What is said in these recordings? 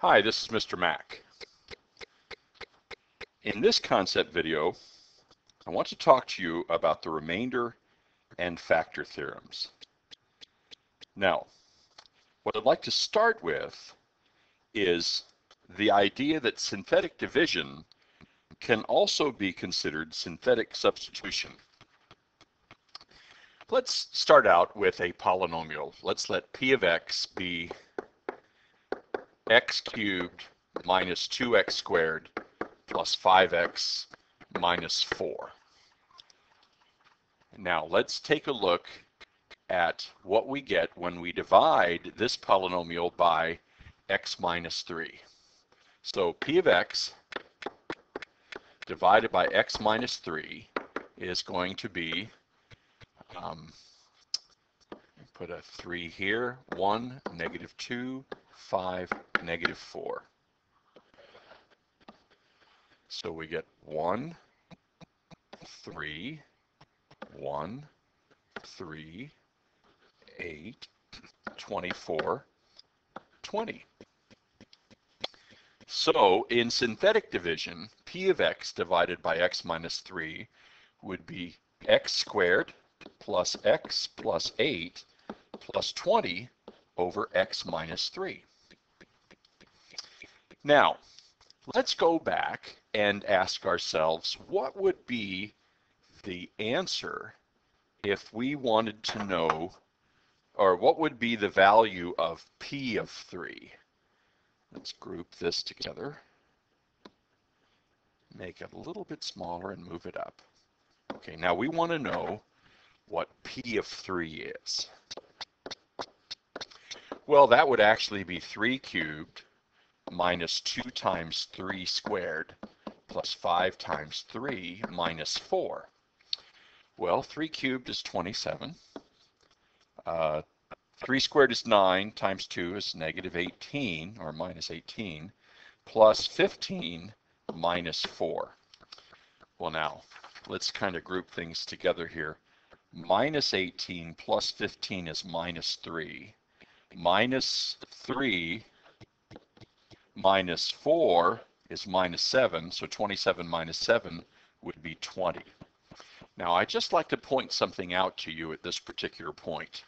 Hi, this is Mr. Mac. In this concept video, I want to talk to you about the remainder and factor theorems. Now, what I'd like to start with is the idea that synthetic division can also be considered synthetic substitution. Let's start out with a polynomial. Let's let p of x be x cubed minus 2x squared plus 5x minus 4. Now let's take a look at what we get when we divide this polynomial by x minus 3. So p of x divided by x minus 3 is going to be, put a 3 here, 1, negative 2, 5, negative 4. So we get 1, 3, 1, 3, 8, 24, 20. So in synthetic division, p of x divided by x minus 3 would be x squared plus x plus 8 plus 20 over x minus 3. Now, let's go back and ask ourselves, what would be the answer if we wanted to know, or what would be the value of p of 3? Let's group this together, make it a little bit smaller and move it up. Okay, now we want to know what p of 3 is. Well, that would actually be 3 cubed minus 2 times 3 squared plus 5 times 3 minus 4. Well, 3 cubed is 27. 3 squared is 9 times 2 is negative 18 or minus 18 plus 15 minus 4. Well, now let's kind of group things together here. Minus 18 plus 15 is minus 3. Minus 3 minus 4 is minus 7, so 27 minus 7 would be 20. Now, I'd just like to point something out to you at this particular point.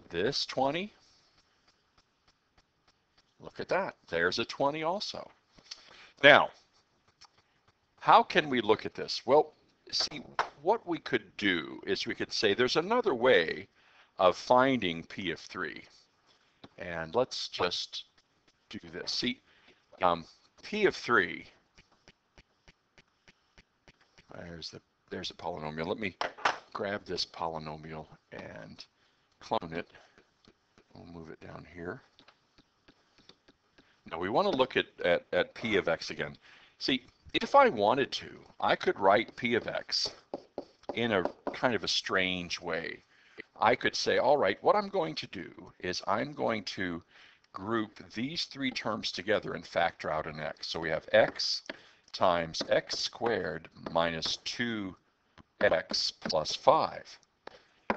This 20, look at that. There's a 20 also. Now, how can we look at this? Well, see, what we could do is we could say there's another way of finding p of 3. And let's just do this. See, p of 3, there's a polynomial. Let me grab this polynomial and clone it. We'll move it down here. Now we want to look at p of x again. See, if I wanted to, I could write p of x in a kind of a strange way. I could say, all right, what I'm going to do is I'm going to group these three terms together and factor out an x. So we have x times x squared minus 2x plus 5,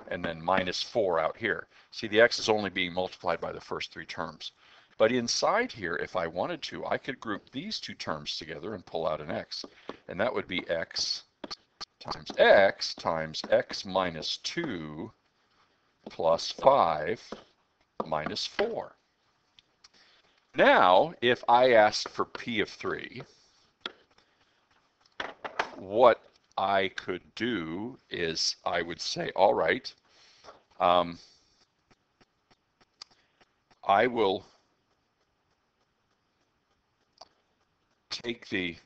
and then minus 4 out here. See, the x is only being multiplied by the first three terms. But inside here, if I wanted to, I could group these two terms together and pull out an x. And that would be x times x minus 2 plus 5 minus 4. Now, if I asked for p of 3, what I could do is I would say, all right, I will take the,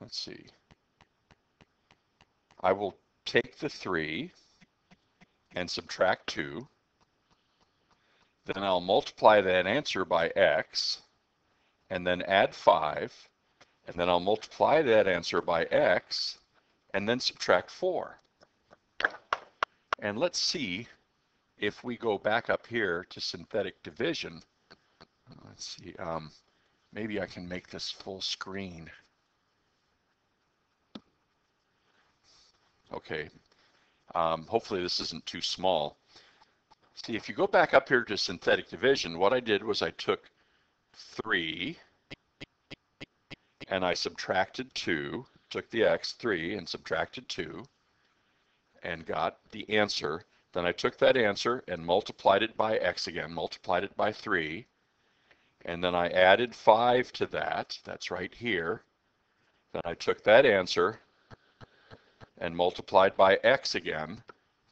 let's see, I will take the 3 and subtract 2. Then I'll multiply that answer by x, and then add 5, and then I'll multiply that answer by x, and then subtract 4. And let's see if we go back up here to synthetic division. Let's see, maybe I can make this full screen. Okay, hopefully this isn't too small. See, if you go back up here to synthetic division, what I did was I took 3 and I subtracted 2, took the x, 3, and subtracted 2, and got the answer. Then I took that answer and multiplied it by x again, multiplied it by 3, and then I added 5 to that. That's right here. Then I took that answer and multiplied by x again.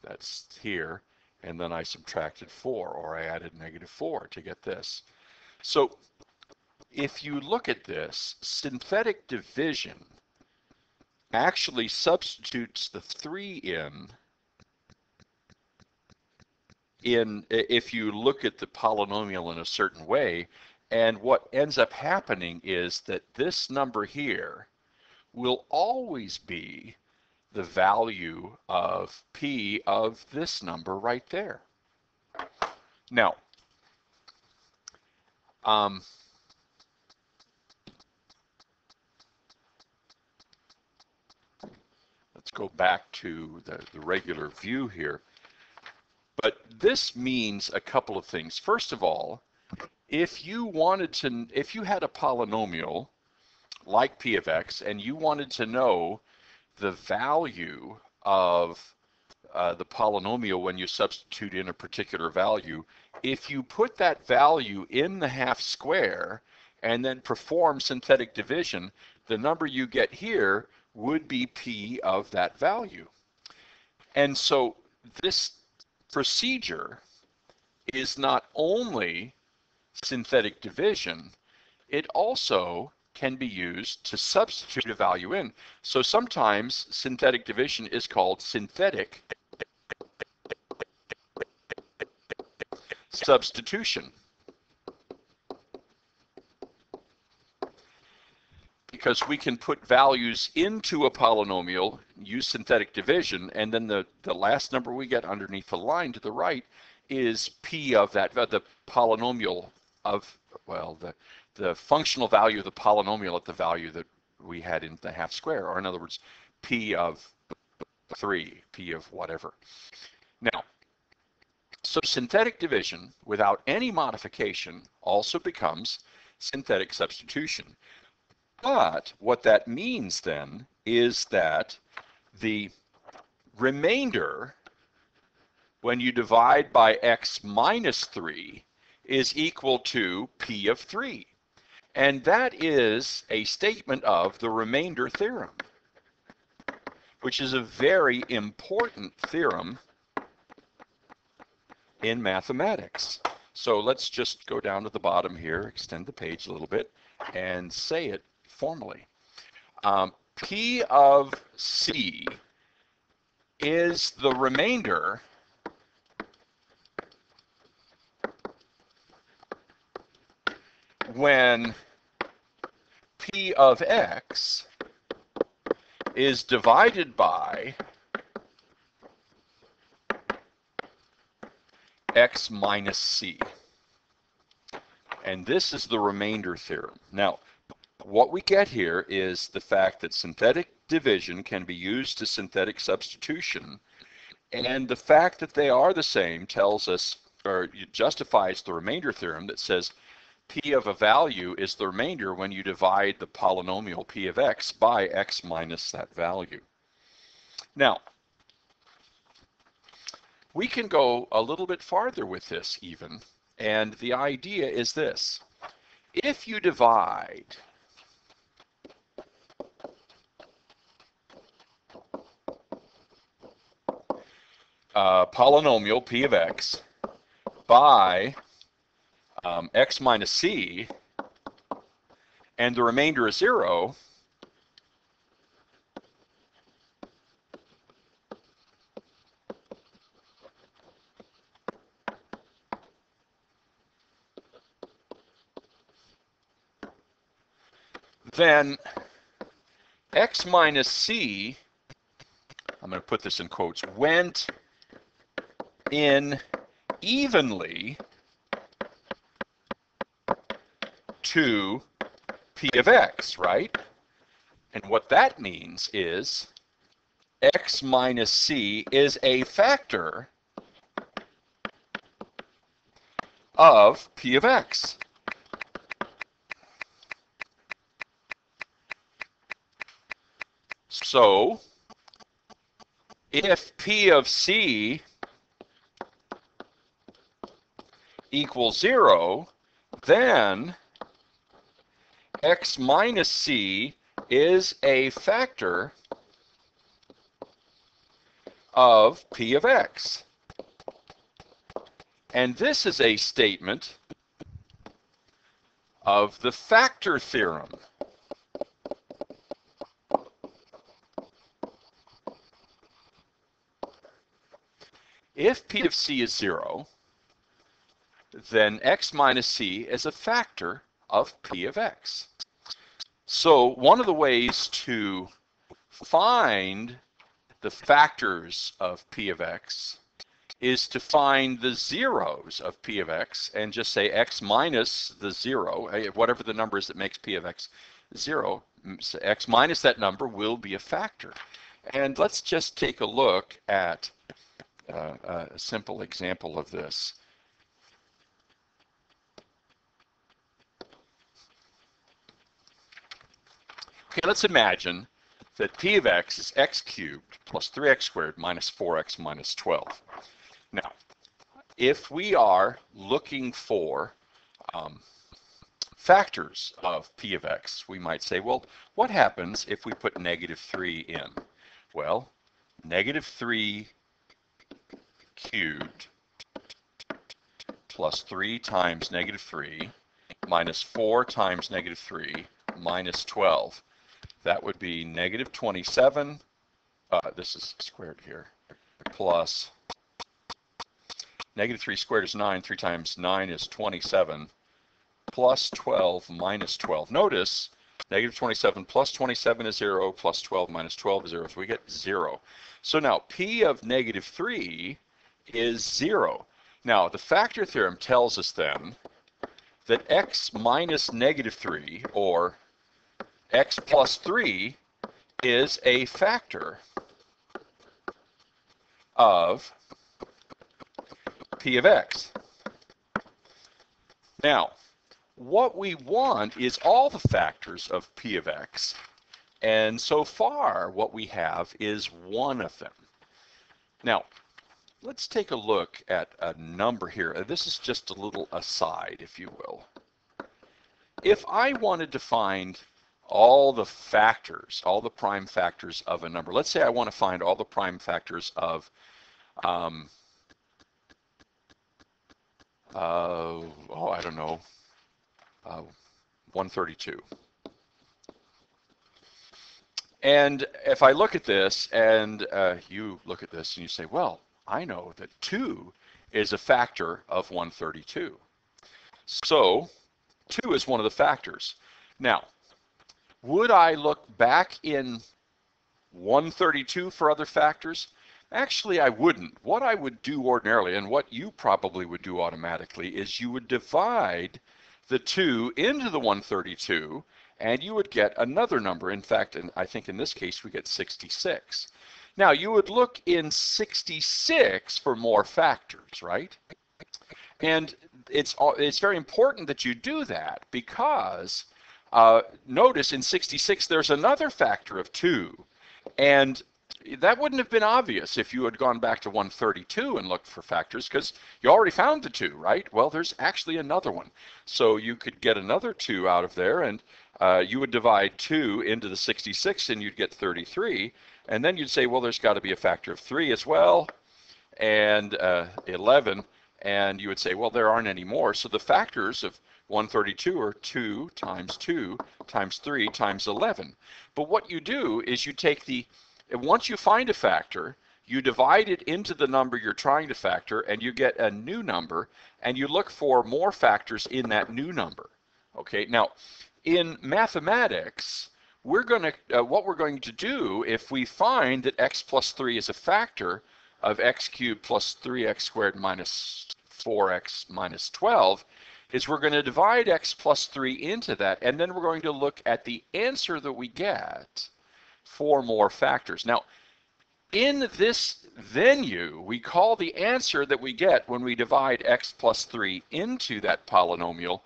That's here. And then I subtracted 4, or I added -4 to get this. So if you look at this, synthetic division actually substitutes the 3 in if you look at the polynomial in a certain way, and what ends up happening is that this number here will always be the value of p of this number right there. Now, let's go back to the regular view here. But this means a couple of things. First of all, if you had a polynomial like p of x, and you wanted to know the value of the polynomial when you substitute in a particular value, if you put that value in the half square and then perform synthetic division, the number you get here would be p of that value. And so this procedure is not only synthetic division, it also can be used to substitute a value in. So sometimes synthetic division is called synthetic substitution, because we can put values into a polynomial, use synthetic division, and then the last number we get underneath the line to the right is p of that, the polynomial of, well, the functional value of the polynomial at the value that we had in the half square, or in other words, p of 3, p of whatever. Now, so synthetic division without any modification also becomes synthetic substitution. But what that means then is that the remainder, when you divide by x minus 3, is equal to p of 3. And that is a statement of the remainder theorem, which is a very important theorem in mathematics. So let's just go down to the bottom here, extend the page a little bit, and say it formally. P of C is the remainder when P of X is divided by X minus C. And this is the remainder theorem. Now, what we get here is the fact that synthetic division can be used to synthetic substitution, and the fact that they are the same tells us, or justifies the remainder theorem that says p of a value is the remainder when you divide the polynomial p of x by x minus that value. Now, we can go a little bit farther with this even, and the idea is this. If you divide polynomial p of x by x minus c, and the remainder is 0, then x minus c, I'm going to put this in quotes, went in evenly to p of x, right? And what that means is x minus c is a factor of p of x. So if P of C equals 0, then x minus c is a factor of P of x. And this is a statement of the factor theorem. If P of C is 0, then x minus c is a factor of P of x. So one of the ways to find the factors of P of x is to find the zeros of P of x and just say x minus the 0, whatever the number is that makes P of x 0, so x minus that number will be a factor. And let's just take a look at a simple example of this. Okay, let's imagine that P of x is x cubed plus 3x squared minus 4x minus 12. Now, if we are looking for factors of P of x, we might say, well, what happens if we put negative 3 in? Well, negative 3 cubed plus 3 times negative 3 minus 4 times negative 3 minus 12. That would be negative 27, this is squared here, plus negative 3 squared is 9, 3 times 9 is 27, plus 12 minus 12. Notice, negative 27 plus 27 is 0, plus 12 minus 12 is 0, so we get 0. So now P of negative 3 is 0. Now the factor theorem tells us then that x minus negative 3, or x plus 3, is a factor of P of x. Now, what we want is all the factors of P of x, and so far what we have is one of them. Now, let's take a look at a number here. This is just a little aside, if you will. If I wanted to find all the factors, all the prime factors of a number. Let's say I want to find all the prime factors of I don't know, 132. And if I look at this and you look at this and you say, well, I know that 2 is a factor of 132. So 2 is one of the factors. Now, would I look back in 132 for other factors? Actually, I wouldn't. What I would do ordinarily, and what you probably would do automatically, is you would divide the 2 into the 132, and you would get another number. In fact, I think in this case we get 66. Now, you would look in 66 for more factors, right? And it's very important that you do that, because notice in 66 there's another factor of 2, and that wouldn't have been obvious if you had gone back to 132 and looked for factors, because you already found the 2, right? Well, there's actually another one. So you could get another 2 out of there, and you would divide 2 into the 66 and you'd get 33, and then you'd say, well, there's got to be a factor of 3 as well, and 11, and you would say, well, there aren't any more. So the factors of 132 are 2 times 3 times 11. But what you do is you take once you find a factor, you divide it into the number you're trying to factor, and you get a new number, and you look for more factors in that new number. Okay, now in mathematics, what we're going to do if we find that x plus 3 is a factor of x cubed plus 3x squared minus 4x minus 12, is we're going to divide x plus 3 into that, and then we're going to look at the answer that we get for more factors. Now, in this venue, we call the answer that we get when we divide x plus 3 into that polynomial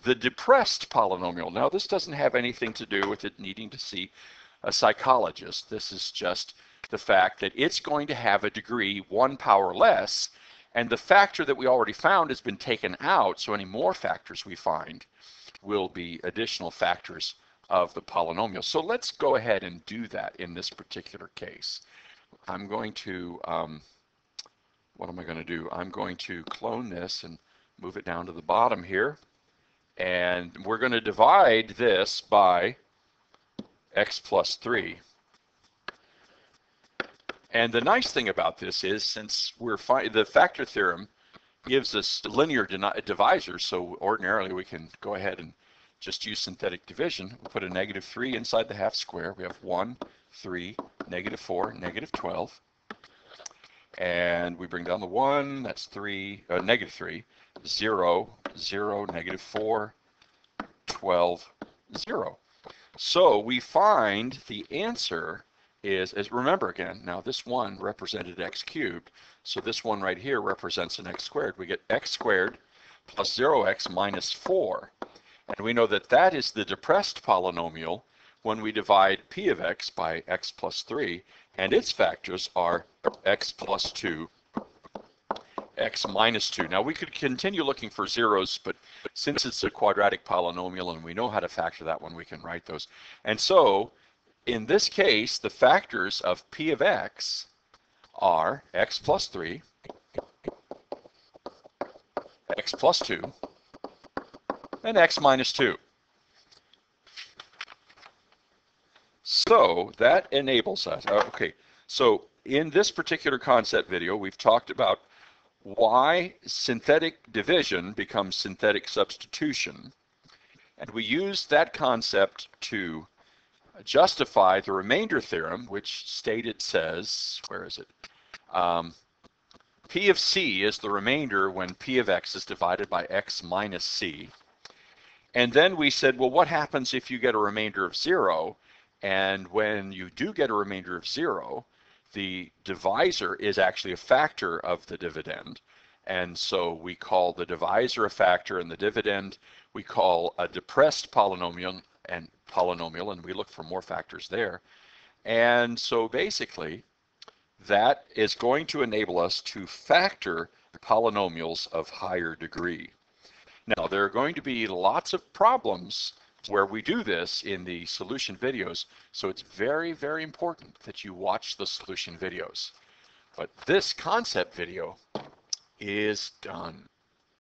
the depressed polynomial. Now, this doesn't have anything to do with it needing to see a psychologist. This is just the fact that it's going to have a degree 1 power less, and the factor that we already found has been taken out, so any more factors we find will be additional factors of the polynomial. So let's go ahead and do that in this particular case. I'm going to, what am I going to do? I'm going to clone this and move it down to the bottom here. And we're going to divide this by x plus 3. And the nice thing about this is, since the factor theorem gives us linear divisors, so ordinarily we can go ahead and just use synthetic division. We'll put a -3 inside the half square. We have 1, 3, -4, -12. And we bring down the 1, that's 3, -3, 0, 0, -4, 12, 0. So we find the answer is remember again, now this 1 represented x cubed, so this one right here represents an x squared. We get x squared plus 0x minus 4. And we know that that is the depressed polynomial when we divide p of x by x plus 3, and its factors are x plus 2, x minus 2. Now we could continue looking for zeros, but since it's a quadratic polynomial and we know how to factor that one, we can write those. And so in this case, the factors of p of x are x plus 3, x plus 2, and x minus 2. So that enables us. Okay, so in this particular concept video, we've talked about why synthetic division becomes synthetic substitution. And we used that concept to justify the remainder theorem, which says, where is it? P of c is the remainder when p of x is divided by x minus c. And then we said, well, what happens if you get a remainder of 0? And when you do get a remainder of 0, the divisor is actually a factor of the dividend. And so we call the divisor a factor, and the dividend we call a depressed polynomial, and we look for more factors there. And so basically, that is going to enable us to factor polynomials of higher degree. Now, there are going to be lots of problems where we do this in the solution videos, so it's very, very important that you watch the solution videos. But this concept video is done.